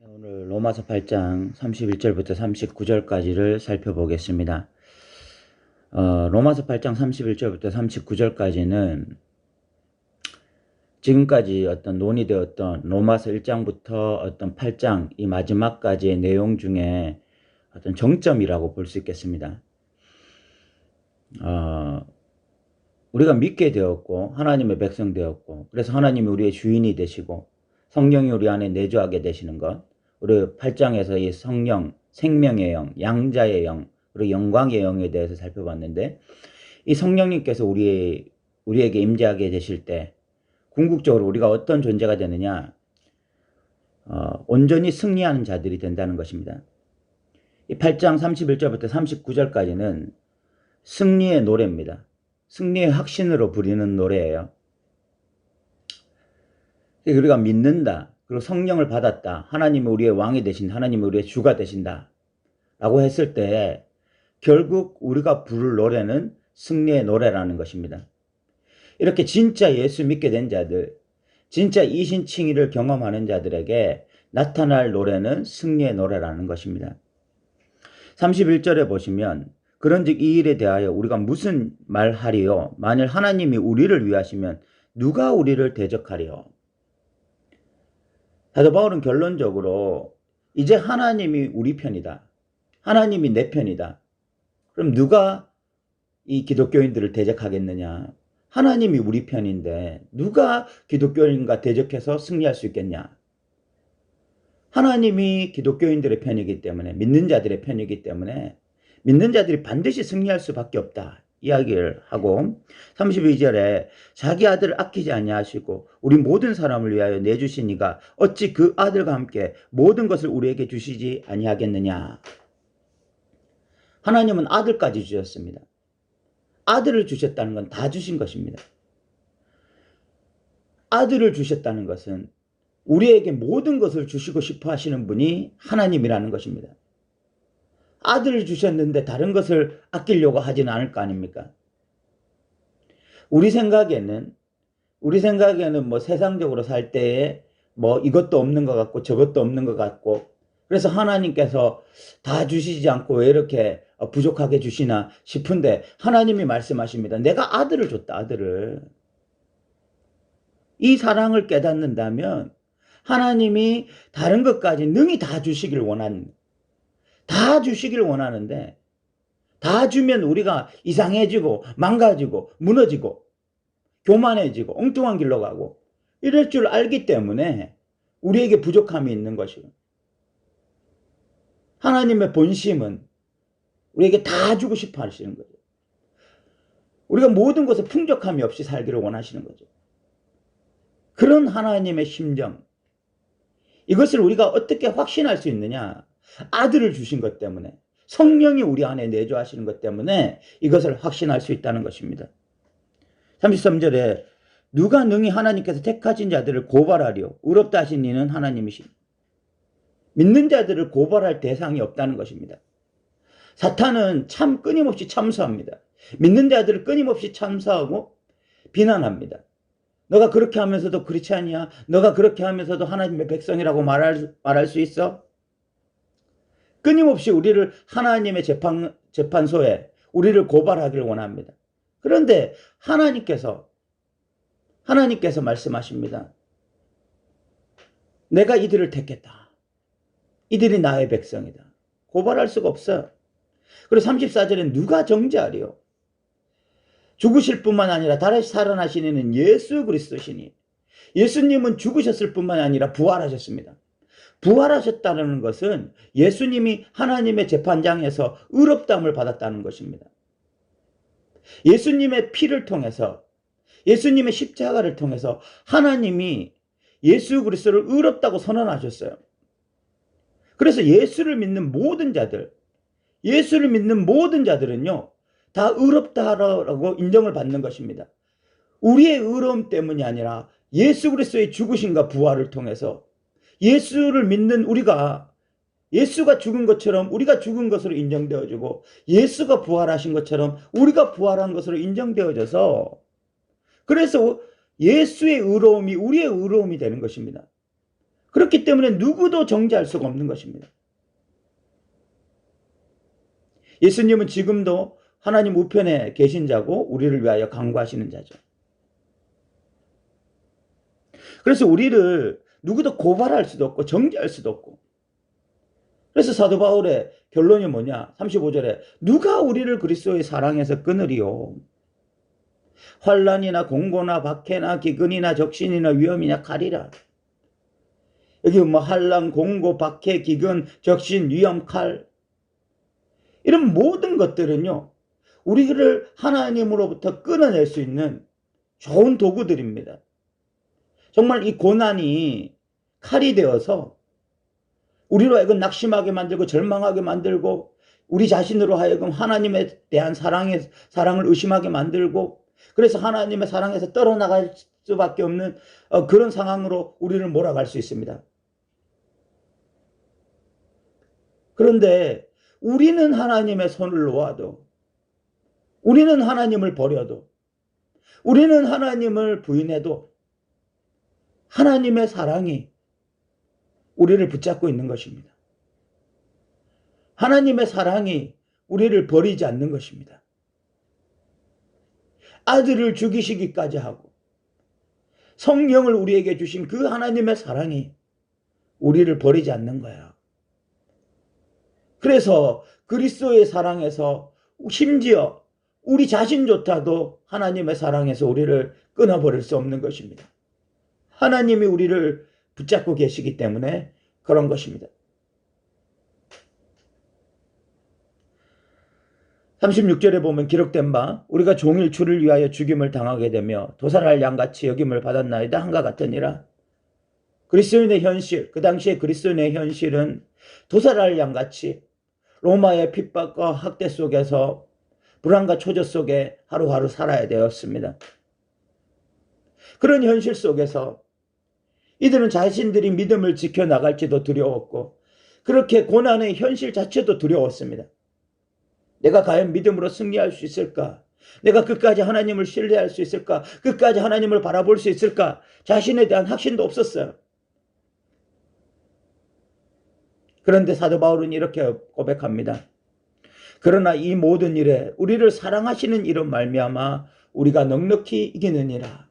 오늘 로마서 8장 31절부터 39절까지를 살펴보겠습니다. 로마서 8장 31절부터 39절까지는 지금까지 어떤 논의되었던 로마서 1장부터 어떤 8장 이 마지막까지의 내용 중에 어떤 정점이라고 볼 수 있겠습니다. 우리가 믿게 되었고 하나님의 백성 되었고, 그래서 하나님이 우리의 주인이 되시고 성령이 우리 안에 내주하게 되시는 것, 우리 8장에서 이 성령, 생명의 영, 양자의 영, 그리고 영광의 영에 대해서 살펴봤는데, 이 성령님께서 우리에게 임재하게 되실 때 궁극적으로 우리가 어떤 존재가 되느냐, 온전히 승리하는 자들이 된다는 것입니다. 이 8장 31절부터 39절까지는 승리의 노래입니다. 승리의 확신으로 부리는 노래예요. 우리가 믿는다, 그리고 성령을 받았다, 하나님이 우리의 왕이 되신다, 하나님이 우리의 주가 되신다 라고 했을 때 결국 우리가 부를 노래는 승리의 노래라는 것입니다. 이렇게 진짜 예수 믿게 된 자들, 진짜 이신칭의를 경험하는 자들에게 나타날 노래는 승리의 노래라는 것입니다. 31절에 보시면, 그런즉 이 일에 대하여 우리가 무슨 말하리요? 만일 하나님이 우리를 위하시면 누가 우리를 대적하리요? 사도 바울은 결론적으로 이제 하나님이 우리 편이다, 하나님이 내 편이다, 그럼 누가 이 기독교인들을 대적하겠느냐? 하나님이 우리 편인데 누가 기독교인과 대적해서 승리할 수 있겠냐? 하나님이 기독교인들의 편이기 때문에, 믿는 자들의 편이기 때문에 믿는 자들이 반드시 승리할 수밖에 없다 이야기를 하고, 32절에 자기 아들을 아끼지 아니하시고 우리 모든 사람을 위하여 내주신 이가 어찌 그 아들과 함께 모든 것을 우리에게 주시지 아니하겠느냐. 하나님은 아들까지 주셨습니다. 아들을 주셨다는 건 다 주신 것입니다. 아들을 주셨다는 것은 우리에게 모든 것을 주시고 싶어 하시는 분이 하나님이라는 것입니다. 아들을 주셨는데 다른 것을 아끼려고 하지는 않을 거 아닙니까? 우리 생각에는 뭐 세상적으로 살 때에 뭐 이것도 없는 것 같고 저것도 없는 것 같고, 그래서 하나님께서 다 주시지 않고 왜 이렇게 부족하게 주시나 싶은데, 하나님이 말씀하십니다. 내가 아들을 줬다, 아들을. 이 사랑을 깨닫는다면 하나님이 다른 것까지 능히 다 주시길 원하는데, 다 주면 우리가 이상해지고 망가지고 무너지고 교만해지고 엉뚱한 길로 가고 이럴 줄 알기 때문에 우리에게 부족함이 있는 것이고, 하나님의 본심은 우리에게 다 주고 싶어 하시는 거죠. 우리가 모든 것에 풍족함이 없이 살기를 원하시는 거죠. 그런 하나님의 심정, 이것을 우리가 어떻게 확신할 수 있느냐? 아들을 주신 것 때문에, 성령이 우리 안에 내주하시는 것 때문에 이것을 확신할 수 있다는 것입니다. 33절에 누가 능히 하나님께서 택하신 자들을 고발하리요? 의롭다 하신 이는 하나님이시니. 믿는 자들을 고발할 대상이 없다는 것입니다. 사탄은 참 끊임없이 참수합니다. 믿는 자들을 끊임없이 참수하고 비난합니다. 너가 그렇게 하면서도 그렇지 않냐? 너가 그렇게 하면서도 하나님의 백성이라고 말할 수 있어? 끊임없이 우리를 하나님의 재판소에 우리를 고발하기를 원합니다. 그런데 하나님께서 말씀하십니다. 내가 이들을 택했다. 이들이 나의 백성이다. 고발할 수가 없어요. 그리고 34절에 누가 정죄하리요? 죽으실 뿐만 아니라 다시 살아나신 이는 예수 그리스도시니. 예수님은 죽으셨을 뿐만 아니라 부활하셨습니다. 부활하셨다는 것은 예수님이 하나님의 재판장에서 의롭다함을 받았다는 것입니다. 예수님의 피를 통해서, 예수님의 십자가를 통해서 하나님이 예수 그리스도를 의롭다고 선언하셨어요. 그래서 예수를 믿는 모든 자들은요 다 의롭다라고 인정을 받는 것입니다. 우리의 의로움 때문이 아니라 예수 그리스도의 죽으심과 부활을 통해서 예수를 믿는 우리가, 예수가 죽은 것처럼 우리가 죽은 것으로 인정되어지고, 예수가 부활하신 것처럼 우리가 부활한 것으로 인정되어져서, 그래서 예수의 의로움이 우리의 의로움이 되는 것입니다. 그렇기 때문에 누구도 정죄할 수가 없는 것입니다. 예수님은 지금도 하나님 우편에 계신 자고 우리를 위하여 간구하시는 자죠. 그래서 우리를 누구도 고발할 수도 없고 정죄할 수도 없고, 그래서 사도 바울의 결론이 뭐냐? 35절에 누가 우리를 그리스도의 사랑에서 끊으리요? 환난이나 공고나 박해나 기근이나 적신이나 위험이나 칼이라. 여기 뭐 환난, 공고, 박해, 기근, 적신, 위험, 칼, 이런 모든 것들은요, 우리를 하나님으로부터 끊어낼 수 있는 좋은 도구들입니다. 정말 이 고난이 칼이 되어서 우리로 하여금 낙심하게 만들고 절망하게 만들고 우리 자신으로 하여금 하나님에 대한 사랑을 의심하게 만들고, 그래서 하나님의 사랑에서 떨어나갈 수밖에 없는 그런 상황으로 우리를 몰아갈 수 있습니다. 그런데 우리는 하나님의 손을 놓아도, 우리는 하나님을 버려도, 우리는 하나님을 부인해도 하나님의 사랑이 우리를 붙잡고 있는 것입니다. 하나님의 사랑이 우리를 버리지 않는 것입니다. 아들을 죽이시기까지 하고 성령을 우리에게 주신 그 하나님의 사랑이 우리를 버리지 않는 거야. 그래서 그리스도의 사랑에서 심지어 우리 자신조차도 하나님의 사랑에서 우리를 끊어버릴 수 없는 것입니다. 하나님이 우리를 붙잡고 계시기 때문에 그런 것입니다. 36절에 보면 기록된 바 우리가 종일 주를 위하여 죽임을 당하게 되며 도살할 양같이 여김을 받았나이다 한가 같으니라. 그리스도인의 현실, 그 당시에 그리스도인의 현실은 도살할 양같이 로마의 핍박과 학대 속에서 불안과 초조 속에 하루하루 살아야 되었습니다. 그런 현실 속에서 이들은 자신들이 믿음을 지켜나갈지도 두려웠고, 그렇게 고난의 현실 자체도 두려웠습니다. 내가 과연 믿음으로 승리할 수 있을까? 내가 끝까지 하나님을 신뢰할 수 있을까? 끝까지 하나님을 바라볼 수 있을까? 자신에 대한 확신도 없었어요. 그런데 사도 바울은 이렇게 고백합니다. 그러나 이 모든 일에 우리를 사랑하시는 이로 말미암아 우리가 넉넉히 이기느니라.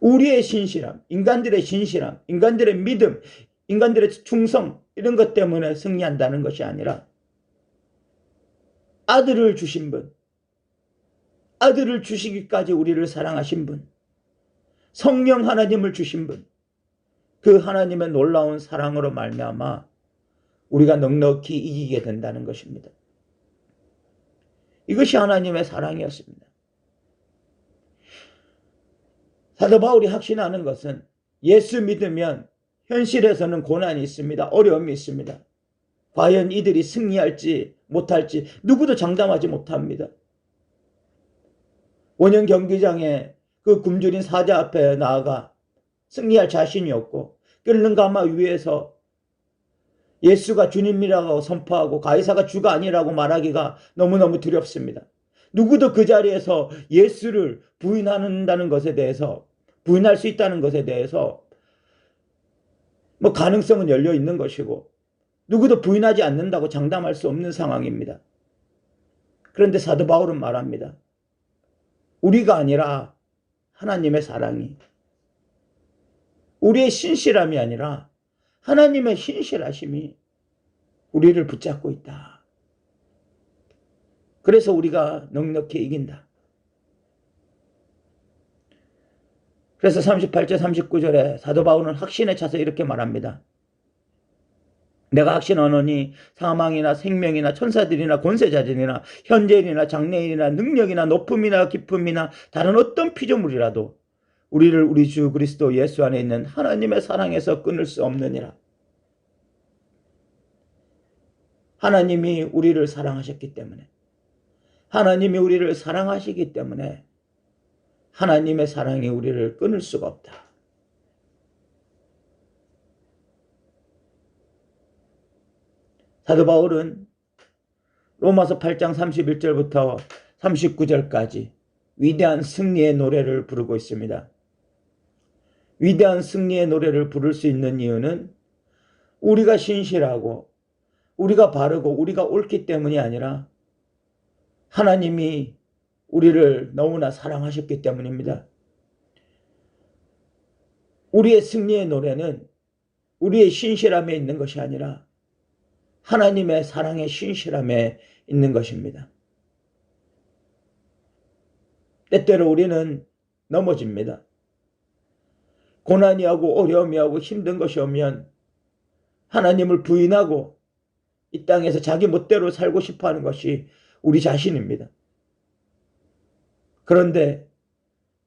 우리의 신실함, 인간들의 신실함, 인간들의 믿음, 인간들의 충성, 이런 것 때문에 승리한다는 것이 아니라 아들을 주신 분, 아들을 주시기까지 우리를 사랑하신 분, 성령 하나님을 주신 분, 그 하나님의 놀라운 사랑으로 말미암아 우리가 넉넉히 이기게 된다는 것입니다. 이것이 하나님의 사랑이었습니다. 사도 바울이 확신하는 것은 예수 믿으면 현실에서는 고난이 있습니다. 어려움이 있습니다. 과연 이들이 승리할지 못할지 누구도 장담하지 못합니다. 원형 경기장에 그 굶주린 사자 앞에 나아가 승리할 자신이 없고, 끓는 가마 위에서 예수가 주님이라고 선포하고 가이사가 주가 아니라고 말하기가 너무너무 두렵습니다. 누구도 그 자리에서 예수를 부인한다는 것에 대해서, 부인할 수 있다는 것에 대해서 뭐 가능성은 열려 있는 것이고, 누구도 부인하지 않는다고 장담할 수 없는 상황입니다. 그런데 사도 바울은 말합니다. 우리가 아니라 하나님의 사랑이, 우리의 신실함이 아니라 하나님의 신실하심이 우리를 붙잡고 있다. 그래서 우리가 넉넉히 이긴다. 그래서 38절 39절에 사도 바울은 확신에 차서 이렇게 말합니다. 내가 확신하노니 사망이나 생명이나 천사들이나 권세자들이나 현재인이나 장래인이나 능력이나 높음이나 깊음이나 다른 어떤 피조물이라도 우리를 우리 주 그리스도 예수 안에 있는 하나님의 사랑에서 끊을 수 없느니라. 하나님이 우리를 사랑하셨기 때문에, 하나님이 우리를 사랑하시기 때문에 하나님의 사랑이 우리를 끊을 수가 없다. 사도 바울은 로마서 8장 31절부터 39절까지 위대한 승리의 노래를 부르고 있습니다. 위대한 승리의 노래를 부를 수 있는 이유는 우리가 신실하고 우리가 바르고 우리가 옳기 때문이 아니라 하나님이 우리를 너무나 사랑하셨기 때문입니다. 우리의 승리의 노래는 우리의 신실함에 있는 것이 아니라 하나님의 사랑의 신실함에 있는 것입니다. 때때로 우리는 넘어집니다. 고난이 하고 어려움이 하고 힘든 것이 오면 하나님을 부인하고 이 땅에서 자기 멋대로 살고 싶어하는 것이 우리 자신입니다. 그런데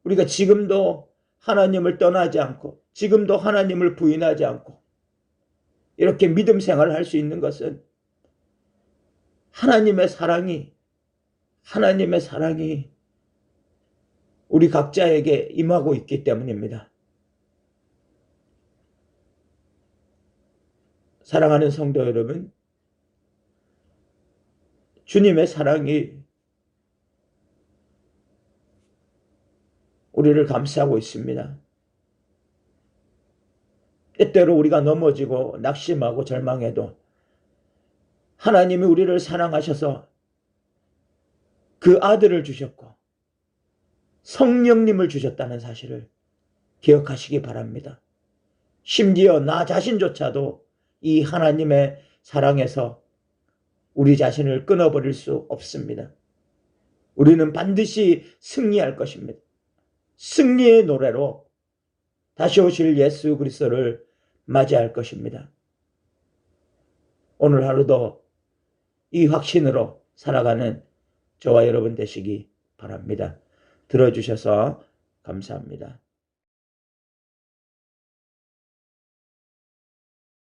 우리가 지금도 하나님을 떠나지 않고 지금도 하나님을 부인하지 않고 이렇게 믿음 생활을 할 수 있는 것은 하나님의 사랑이 우리 각자에게 임하고 있기 때문입니다. 사랑하는 성도 여러분, 주님의 사랑이 우리를 감싸고 있습니다. 때때로 우리가 넘어지고 낙심하고 절망해도 하나님이 우리를 사랑하셔서 그 아들을 주셨고 성령님을 주셨다는 사실을 기억하시기 바랍니다. 심지어 나 자신조차도 이 하나님의 사랑에서 우리 자신을 끊어버릴 수 없습니다. 우리는 반드시 승리할 것입니다. 승리의 노래로 다시 오실 예수 그리스도를 맞이할 것입니다. 오늘 하루도 이 확신으로 살아가는 저와 여러분 되시기 바랍니다. 들어주셔서 감사합니다.